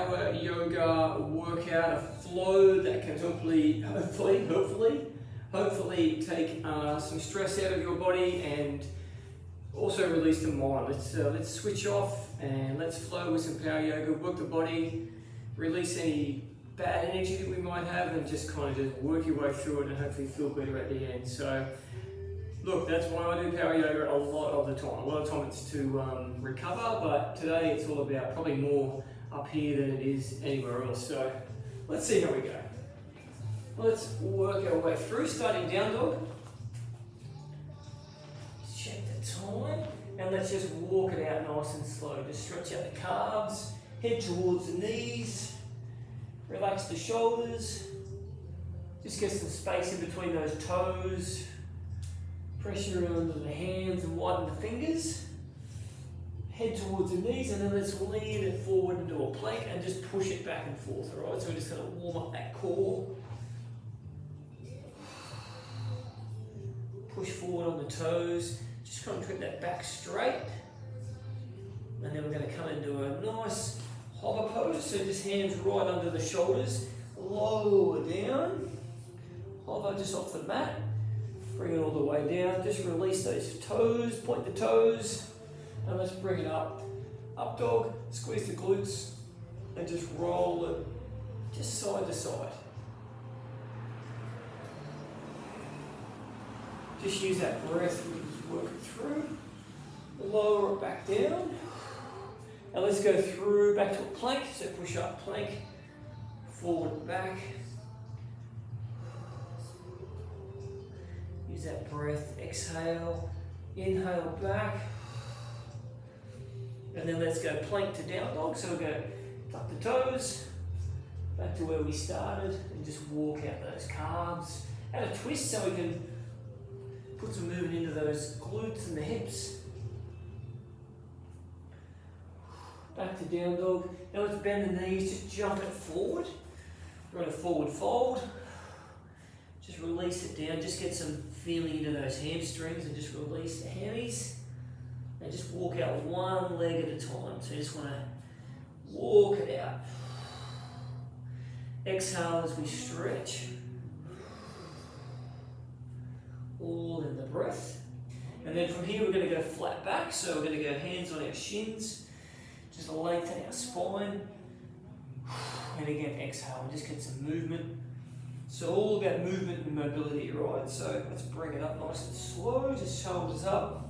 power yoga workout, a flow that can hopefully take some stress out of your body and also release the mind. Let's switch off and let's flow with some power yoga, work the body, release any bad energy that we might have, and just kind of just work your way through it and hopefully feel better at the end. So look, that's why I do power yoga a lot of the time. A lot of time it's to recover, but today it's all about probably more up here than it is anywhere else. So let's see how we go. Let's work our way through, starting down dog. Check the time, and let's just walk it out nice and slow. Just stretch out the calves, head towards the knees, relax the shoulders, just get some space in between those toes, pressure under the hands and widen the fingers, head towards the knees, and then let's lean it forward into a plank and just push it back and forth, all right? So we're just going to warm up that core. Push forward on the toes, just kind of keep that back straight. And then we're going to come into a nice hover pose, so just hands right under the shoulders, lower down, hover just off the mat, bring it all the way down, just release those toes, point the toes, and let's bring it up. Up dog, squeeze the glutes, and just roll it just side to side. Just use that breath and just work it through. Lower it back down. And let's go through back to a plank. So push up, plank, forward and back. Use that breath, exhale, inhale back. And then let's go plank to down dog. So we'll go tuck the toes, back to where we started, and just walk out those calves. And a twist so we can put some movement into those glutes and the hips. Back to down dog. Now let's bend the knees, just jump it forward. We're going to forward fold. Just release it down, just get some feeling into those hamstrings and just release the hammies. And just walk out one leg at a time. So you just want to walk it out. Exhale as we stretch. All in the breath. And then from here we're going to go flat back. So we're going to go hands on our shins. Just lengthen our spine. And again, exhale and just get some movement. So all about movement and mobility, right? So let's bring it up nice and slow. Just shoulders up,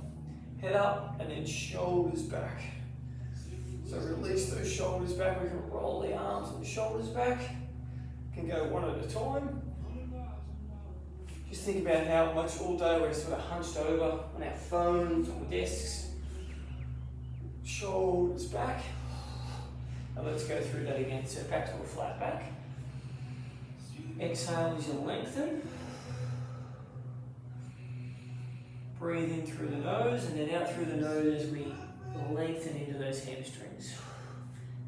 head up, and then shoulders back. So release those shoulders back. We can roll the arms and the shoulders back. Can go one at a time. Just think about how much all day we're sort of hunched over on our phones, on the desks. Shoulders back. And let's go through that again. So back to a flat back. Exhale as you lengthen. Breathe in through the nose and then out through the nose as we lengthen into those hamstrings.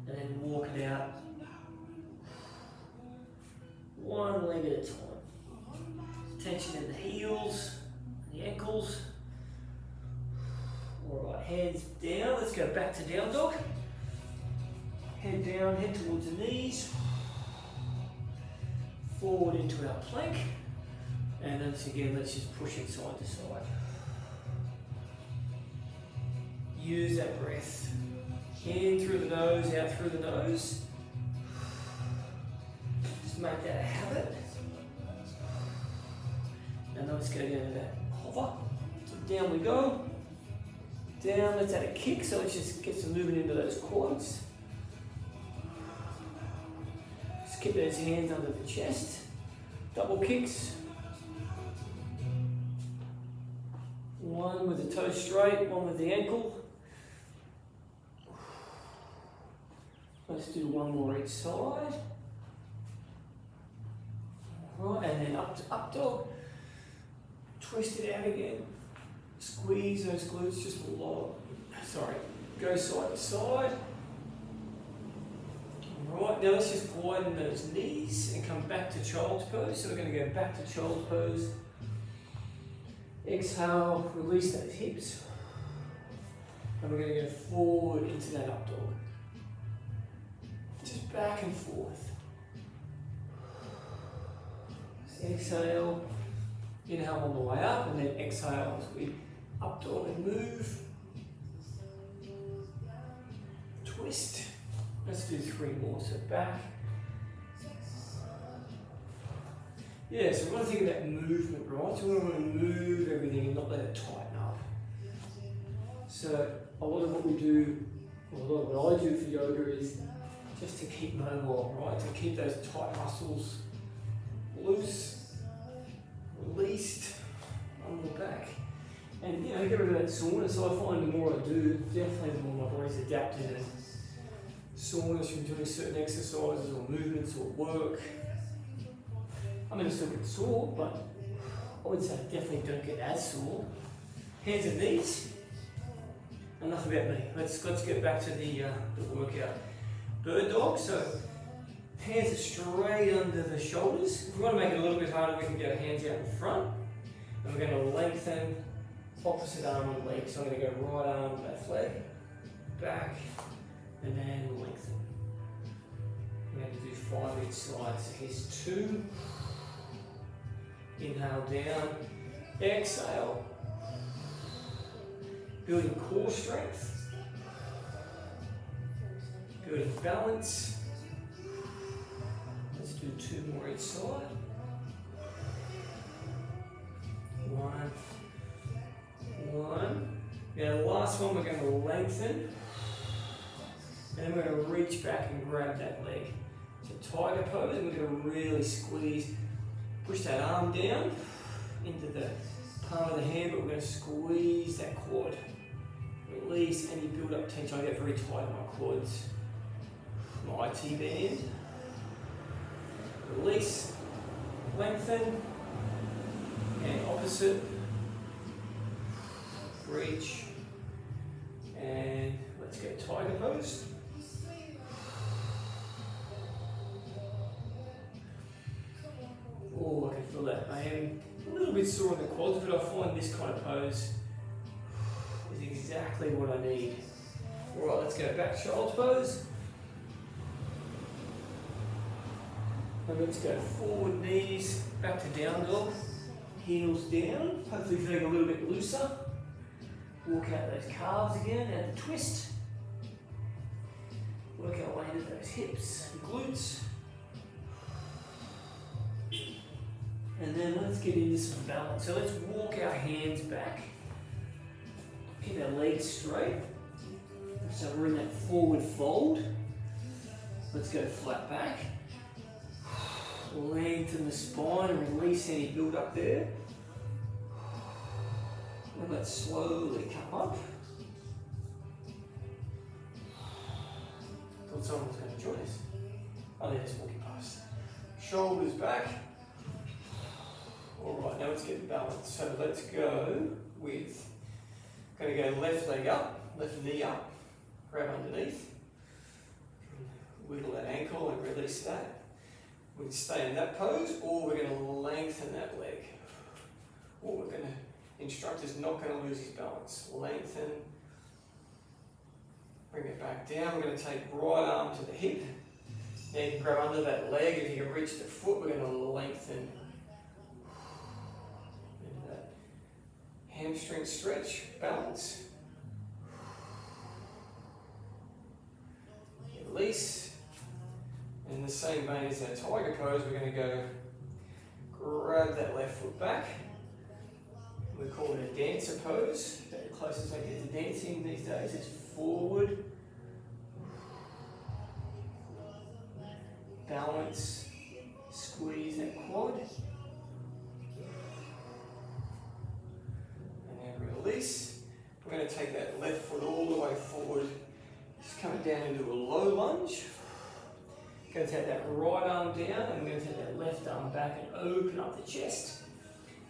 And then walk it out. One leg at a time. Tension in the heels, the ankles. All right, hands down. Let's go back to down dog. Head down, head towards the knees. Forward into our plank. And then again, let's just push it side to side. Use that breath. In through the nose, out through the nose. Just make that a habit. And then let's go down to that hover. So down we go. Down, let's add a kick. So let's just get some movement into those quads. Just keep those hands under the chest. Double kicks. One with the toe straight, one with the ankle. Let's do one more each side. Right, and then up dog. Twist it out again. Squeeze those glutes just a lot. Sorry, go side to side. Right, now let's just widen those knees and come back to child's pose. So we're going to go back to child's pose. Exhale, release those hips. And we're going to go forward into that up dog. Just back and forth. Exhale, inhale on the way up, and then exhale as we up dog and move. Twist. Let's do 3 more. So back. Yeah, so we want to think about movement, right? So we want to move everything and not let it tighten up. So a lot of what we do, or a lot of what I do for yoga is just to keep mobile, right? To keep those tight muscles loose, released on the back. And you know, get rid of that soreness. So I find the more I do, definitely the more my body's adapted, and soreness from doing certain exercises or movements or work. I mean, I still get sore, but I would say I definitely don't get as sore. Hands and knees. Enough about me. Let's get back to the workout. Bird dog. So hands are straight under the shoulders. If we want to make it a little bit harder, we can get our hands out in front. And we're going to lengthen opposite arm and leg. So I'm going to go right arm, left leg, back, and then lengthen. We're going to do 5 each side. So here's 2. Inhale down, exhale. Building core strength, building balance. Let's do 2 more each side. 1. Now the last one we're going to lengthen, and then we're going to reach back and grab that leg. So tiger pose, and we're going to really squeeze. Push that arm down into the palm of the hand, but we're going to squeeze that quad. Release any build-up tension. I get very tight in my quads. My IT band. Release, lengthen, and opposite. Reach, and let's go tiger pose. Oh, I can feel that. I am a little bit sore in the quads, but I find this kind of pose is exactly what I need. All right, let's go back child's pose. And let's go forward knees, back to down dog. Heels down, hopefully feeling a little bit looser. Walk out those calves again, and the twist. Work our way into those hips and glutes. And then let's get into some balance. So let's walk our hands back. Keep our legs straight. So we're in that forward fold. Let's go flat back. Lengthen the spine and release any build up there. And let's slowly come up. Thought someone was going to join us. Oh, they're just walking past. Shoulders back. All right, now let's get balanced. So let's go with, going to go left leg up, left knee up, grab underneath, wiggle that ankle and release that. We can stay in that pose, or we're going to lengthen that leg. Or we're going to, instructor's not going to lose his balance. Lengthen, bring it back down. We're going to take right arm to the hip. Now you can grab under that leg. If you can reach the foot, we're going to lengthen. Into that hamstring stretch, balance. Release. In the same vein as our tiger pose, we're going to go grab that left foot back. We call it a dancer pose. The closest I get to dancing these days is forward, balance, squeeze that quad, and then release. We're going to take that left foot all the way forward, just coming down into a low lunge. Going to take that right arm down, and we're going to take that left arm back and open up the chest.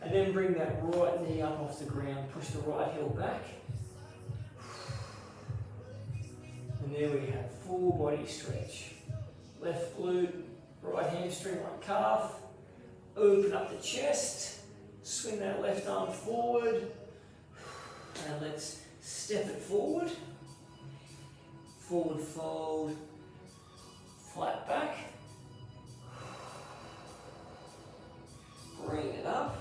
And then bring that right knee up off the ground, push the right heel back. And there we have full body stretch. Left glute, right hamstring, right calf. Open up the chest, swing that left arm forward. And let's step it forward. Forward fold. flat back. Bring it up.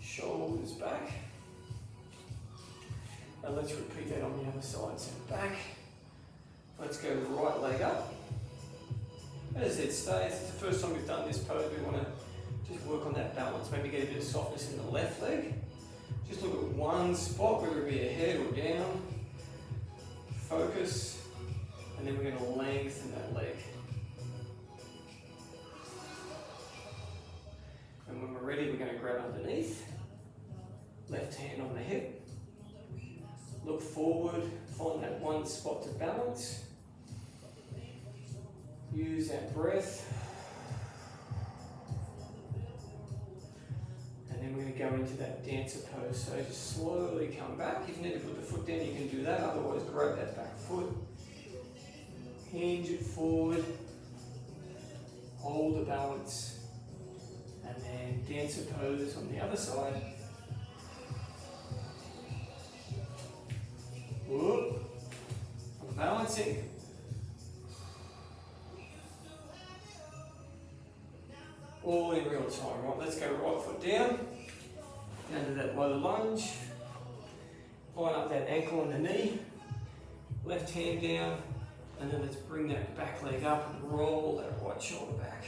Shoulders back. And let's repeat that on the other side. So back. Let's go right leg up. As it stays, it's the first time we've done this pose. We want to just work on that balance. Maybe get a bit of softness in the left leg. Just look at one spot, whether it be ahead or down. Focus. And then we're going to lengthen that leg. And when we're ready, we're going to grab underneath. Left hand on the hip. Look forward, find that one spot to balance. Use that breath. And then we're going to go into that dancer pose. So just slowly come back. If you need to put the foot down, you can do that. Otherwise, grab that back foot. Hinge it forward. Hold the balance. And then dancer pose on the other side. Whoop. I'm balancing. All in real time, right? Let's go right foot down to that low lunge. Line up that ankle and the knee. Left hand down, and then let's bring that back leg up and roll that right shoulder back.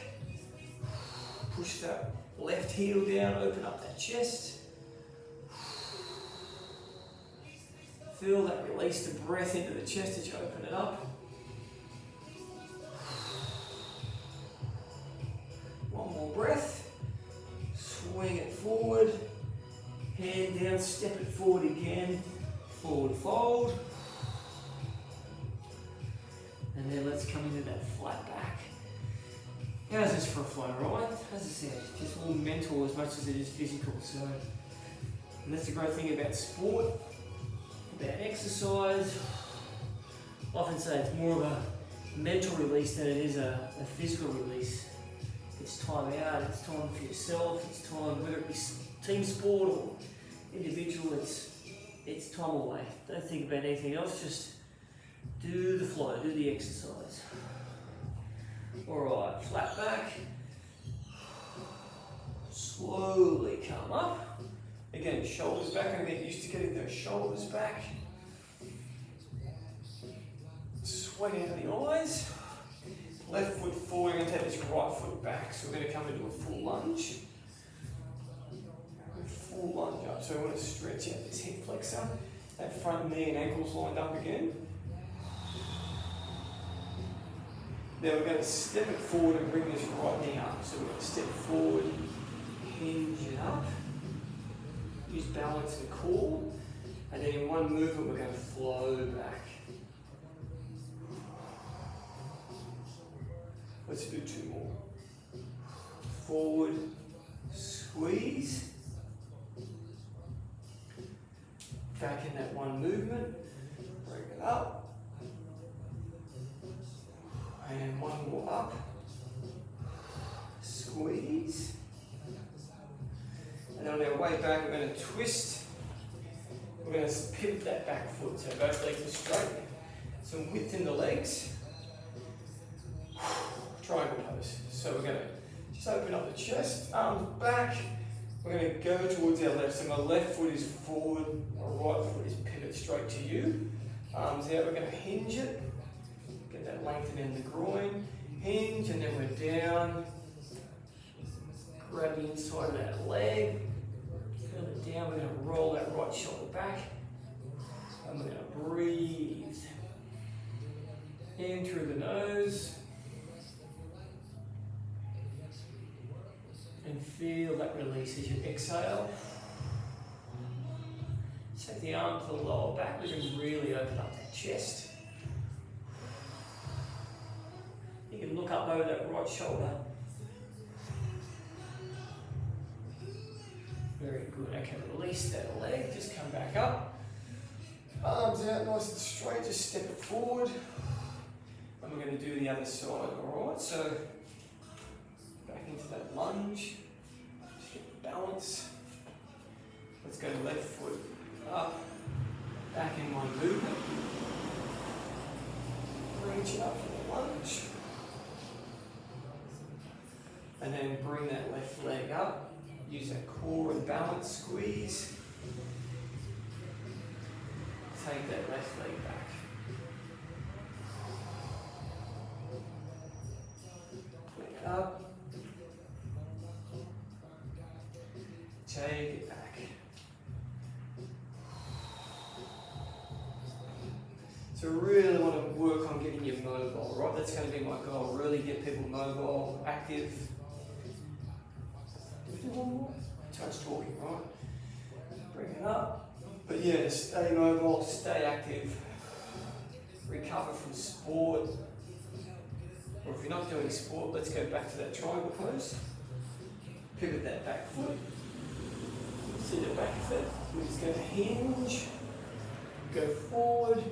Push that left heel down, open up that chest. Feel that release the breath into the chest as you open it up. One more breath. Swing it forward. Hand down, step it forward again. Forward fold. And then let's come into that flat back. How's this for a flow, right? As I said, just all mental as much as it is physical. So, and that's the great thing about sport, about exercise. I often say it's more of a mental release than it is a physical release. It's time out, it's time for yourself, it's time, whether it be team sport or individual, it's time away. Don't think about anything else, just do the flow, do the exercise. Alright, flat back. Slowly come up. Again, shoulders back. I'm getting used to getting those shoulders back. Sweat out of the eyes. Left foot forward, we're going to take this right foot back. So we're going to come into a full lunge. Full lunge up. So we want to stretch out this hip flexor. That front knee and ankles lined up again. Now we're going to step it forward and bring this right knee up. So we're going to step forward, hinge it up. Use balance and core. And then in one movement we're going to flow back. Let's do two more. Forward, squeeze. Back in that one movement. Bring it up. And one more up. Squeeze. And on our way back, we're going to twist. We're going to pivot that back foot so both legs are straight. Some width in the legs. Triangle pose. So we're going to just open up the chest, arms back. We're going to go towards our left. So my left foot is forward, my right foot is pivot straight to you. Arms out, we're going to hinge it. Get that lengthen in the groin. Hinge, and then we're down. Grab the inside of that leg. Feel it down. We're going to roll that right shoulder back. And we're going to breathe in through the nose. And feel that release as you exhale. Take the arm to the lower back. We can really open up that chest. You can look up over that right shoulder. Very good. Okay, release that leg. Just come back up. Arms out nice and straight. Just step it forward. And we're going to do the other side. Alright, so back into that lunge. Just get the balance. Let's go left foot up. Back in one movement. Reach up for the lunge. And then bring that left leg up. Use that core and balance squeeze. Take that left leg back. Bring it up. Take it back. So really want to work on getting you mobile, right? That's going to be my goal. Really get people mobile, active. Do one more? Too much talking, right? Bring it up. But yeah, stay mobile, stay active. Recover from sport. Or if you're not doing sport, let's go back to that triangle pose. Pivot that back foot. See the back of it. We're just going to hinge. Go forward.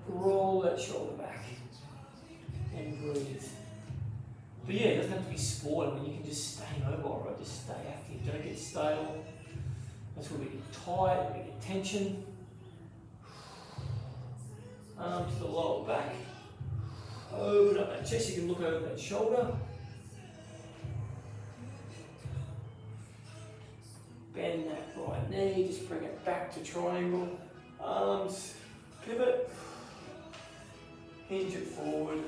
Roll that shoulder back and breathe. But yeah, it doesn't have to be sport. I mean, you can just stay mobile, right? Just stay active. Don't get stale. That's where we get tight, we get tension. Arm to the lower back. Open up that chest. You can look over that shoulder. Bend that right knee. Just bring it back to triangle. Arms. Pivot. Hinge it forward.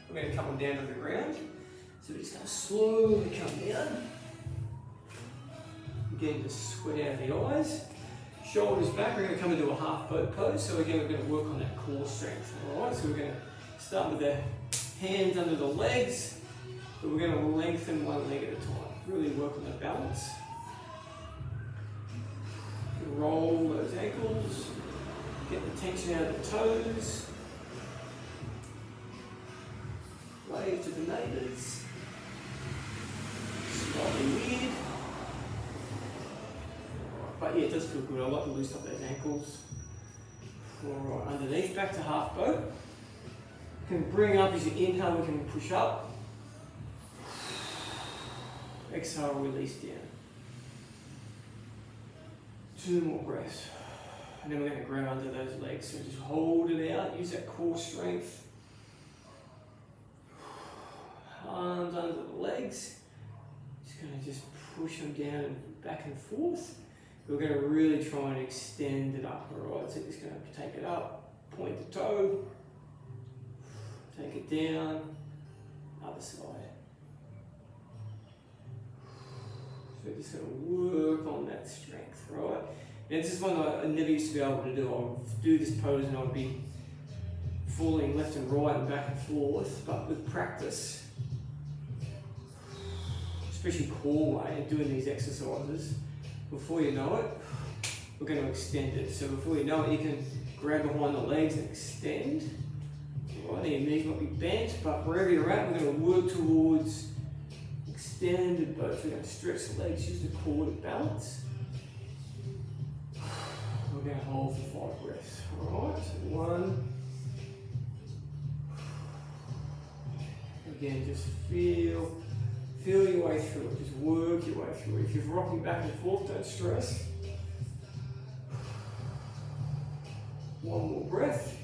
We're going to come down to the ground. So we're just going to slowly come down. Again, just sweat out of the eyes. Shoulders back. We're going to come into a half boat pose. So again, we're going to work on that core strength. Alright, so we're going to start with the hands under the legs. But we're going to lengthen one leg at a time. Really work on the balance. Roll those ankles. Get the tension out of the toes. Wave to the neighbours. Slightly weird. But yeah, it does feel good. I like to loosen up those ankles. Alright, underneath, back to half boat. You can bring up as you inhale, we can push up. Exhale, release down. 2 more breaths. And then we're going to grab under those legs. So just hold it out, use that core strength. Arms under the legs. Just going to just push them down and back and forth. We're going to really try and extend it up, alright? So just going to take it up, point the toe, take it down, other side. So we're just going to work on that strength, right? And this is one I never used to be able to do. I'll do this pose and I'll be falling left and right and back and forth, but with practice, especially core way, and doing these exercises, before you know it, we're going to extend it. So before you know it, you can grab behind the legs and extend. Right, your knees might be bent, but wherever you're at, we're going to work towards extended both. We're going to stretch the legs, use the core to balance. We're going to hold for 5 breaths. Alright, so 1. Again, just feel your way through it, just work your way through it. If you're rocking back and forth, don't stress. 1 more breath.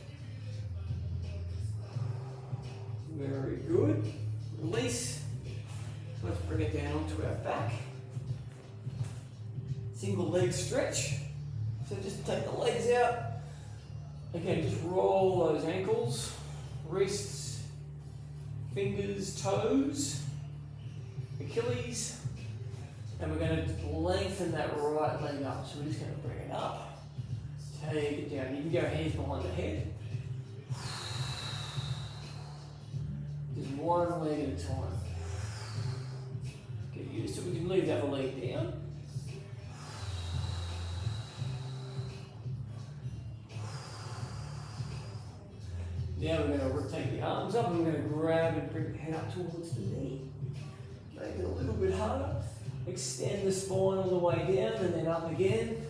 Very good. Release. Let's bring it down onto our back. Single leg stretch. So just take the legs out. Again, just roll those ankles, wrists, fingers, toes, Achilles. And we're going to lengthen that right leg up. So we're just going to bring it up, take it down. You can go hands behind the head. Just 1 leg at a time. Get used to it. We can leave the other leg down. Now we're going to rotate the arms up and we're going to grab and bring the head up towards the knee. Make it a little bit harder. Extend the spine all the way down and then up again.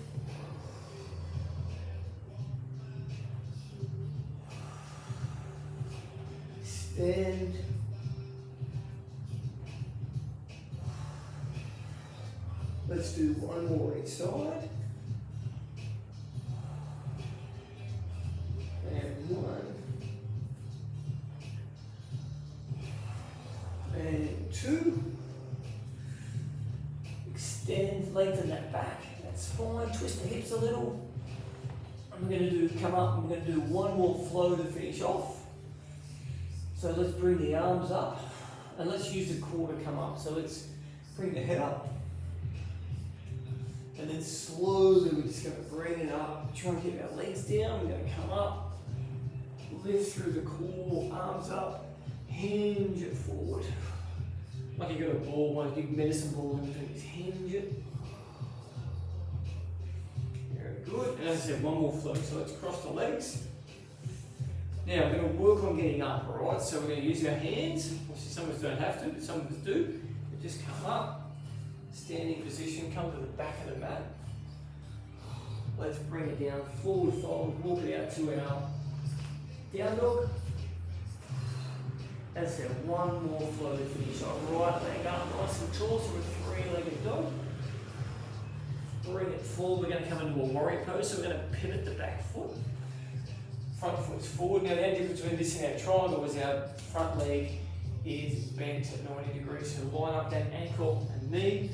Extend. Let's do 1 more each side. And 1. And 2. then lengthen that back, that spine, twist the hips a little. I'm going to come up, I'm going to do one more flow to finish off. So let's bring the arms up, and let's use the core to come up. So let's bring the head up. And then slowly we're just going to bring it up, try and keep our legs down. We're going to come up, lift through the core, arms up, hinge it forward. Like you've got a ball, one big medicine ball in between, just hinge it. Very good. And as I said, one more flow. So let's cross the legs. Now we're going to work on getting up, alright? So we're going to use our hands. Obviously some of us don't have to, but some of us do. But just come up, standing position, come to the back of the mat. Let's bring it down, forward fold, walk it out to our down dog. As I said, one more flow to finish. Our right leg up, nice and tall, so we're a three-legged dog. Bring it forward, we're going to come into a warrior pose, so we're going to pivot the back foot. Front foot's forward. Now the only difference between this and our triangle is our front leg is bent at 90 degrees. So line up that ankle and knee.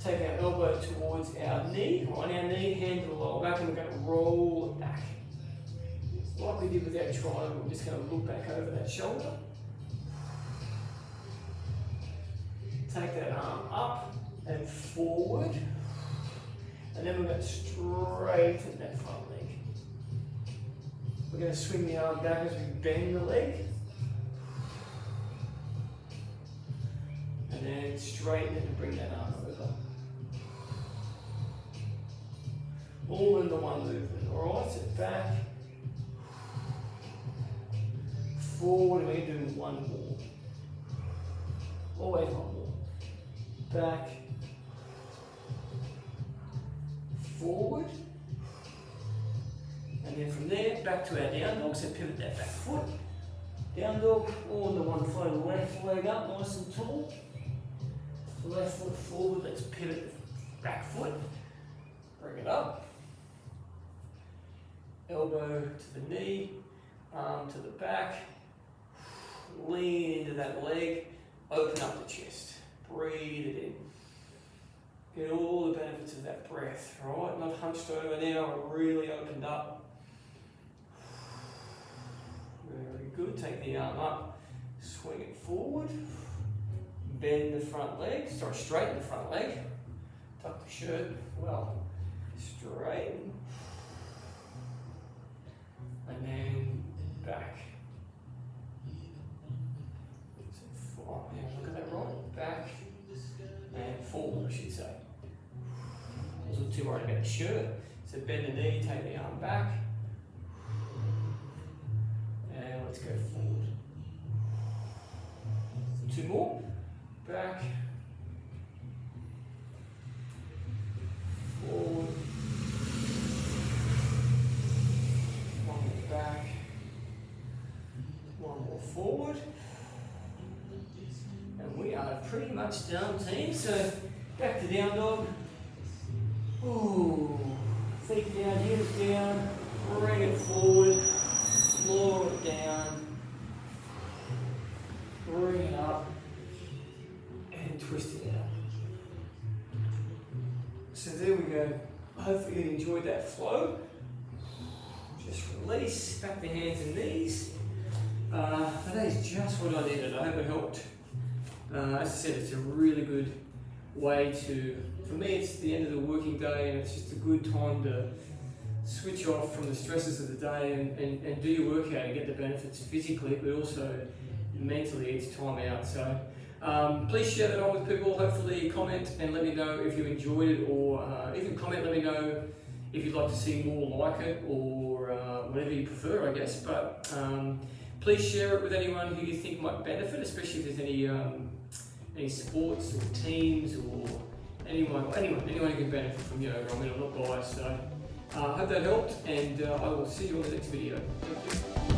Take our elbow towards our knee, on our knee, hand to the lower back, and we're going to roll it back. Like we did with our triangle, we're just going to look back over that shoulder. Take that arm up and forward. And then we're going to straighten that front leg. We're going to swing the arm back as we bend the leg. And then straighten it and bring that arm over. All in the one movement, alright? So back, forward, and we're going to do one more. Always one more. Back, forward, and then from there, back to our down dog, so pivot that back foot. Down dog, all in the one flow, left leg up, nice and tall. Left foot forward, let's pivot the back foot. Bring it up. Elbow to the knee, arm to the back. Lean into that leg, open up the chest. Breathe it in. Get all the benefits of that breath, right? Not hunched over now, but really opened up. Very good. Take the arm up, swing it forward. Bend the front leg, straighten the front leg. Tuck the shirt, well, straighten. And then back. So forward, look at that right, back and forward I should say. I wasn't too worried about the shirt. So bend the knee, take the arm back. And let's go forward. Two more. Back. Forward. One more back. One more forward. And we are pretty much done, team. So back to down dog. Ooh. Feet down, heels down. Bring it forward. Lower it down. Bring it up. And twist it out. So there we go. Hopefully you enjoyed that flow. Just release, back the hands and knees. That is just what I needed. I hope it helped. As I said, it's a really good way to, for me it's the end of the working day and it's just a good time to switch off from the stresses of the day and do your workout and get the benefits physically, but also mentally it's time out. So please share that on with people. Hopefully comment and let me know if you enjoyed it, or even comment, let me know if you'd like to see more like it, or whatever you prefer, I guess. But please share it with anyone who you think might benefit, especially if there's any sports or teams or anyone who can benefit from yoga. I mean, I'm not biased, so I hope that helped, and I will see you on the next video. Thank you.